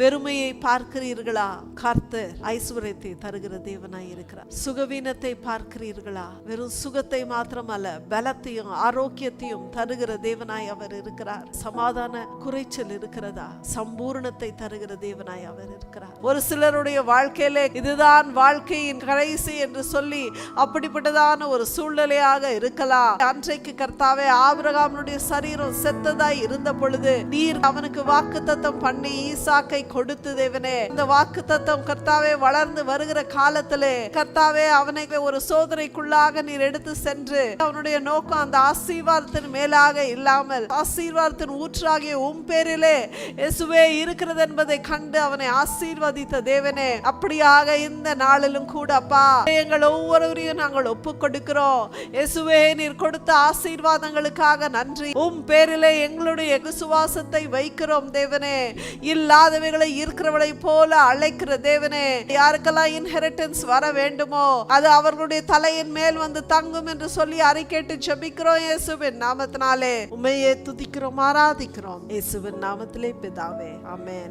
வெறுமையை பார்க்கிறீர்களா? கர்த்தர் ஐஸ்வர்யத்தை தருகிற தேவனாய் இருக்கிறார். சுகவீனத்தை பார்க்கிறீர்களா? வெறும் சுகத்தை மாத்திரமல்ல, பலத்தையும் ஆரோக்கியத்தையும் தருகிற தேவனாய் அவர் இருக்கிறார். சமாதான குறைச்சல் இருக்கிறதா? சம்பூர்ணத்தை தருகிற தேவனாய் அவர் இருக்கிறார். ஒரு சிலருடைய வாழ்க்கையிலே இதுதான் வாழ்க்கையின் கடைசி என்று சொல்லி அப்படிப்பட்டதான ஒரு சூழ்நிலையாக இருக்கலாம். அன்றைக்கு கர்த்தாவே ஆபிரகாமுடைய சரீரம் செத்ததாய் இருந்த பொழுது நீர் அவனுக்கு வாக்குத்தத்தம் பண்ணி ஈசாக்கை கொடுத்து தேவனே, இந்த வாக்குத்தத்தம் கர்த்தாவே வளர்ந்து வருகிற காலத்திலே கர்த்தாவே அவனை ஒரு சோதனைக்குள்ளாக நீர் எடுத்து சென்று அவனுடைய நோக்கம் அந்த ஆசீர்வாதத்தின் மேலாக இல்லாமல் ஆசீர்வாதத்தின் ஊற்றாகிய உம் பேரிலே இயேசுவே இருக்கிறது என்பதை கண்டு அவனை ஆசீர்வதித்த தேவனே, அப்படியாக இந்த நாளிலும் கூட அப்பா எங்கள் ஒவ்வொருவரையும் நாங்கள் ஒப்பு கொடுக்கிறோம். இயேசுவே நீர் கொடுத்த ஆசீர்வாதங்களுக்காக நன்றி. உம் பேரிலே எங்களுடைய விசுவாசத்தை வைக்கிறோம் தேவனே. இல்லாதவைகளை இருக்கிறவளை போல அழைக்கிற தேவனே, யாருக்கெல்லாம் இன்ஹெரிட்டன்ஸ் வர வேண்டுமோ அது அவர்களுடைய தலையின் மேல் வந்து தங்கும் என்று சொல்லி அறிக்கையிட்டு ஜெபிக்கிறோம். இயேசுவின் நாமத்தினாலே உம்மையே துதிக்கிறோம், ஆராதிக்கிறோம். இயேசுவின் நாமத்திலே பிதாவே, ஆமென்.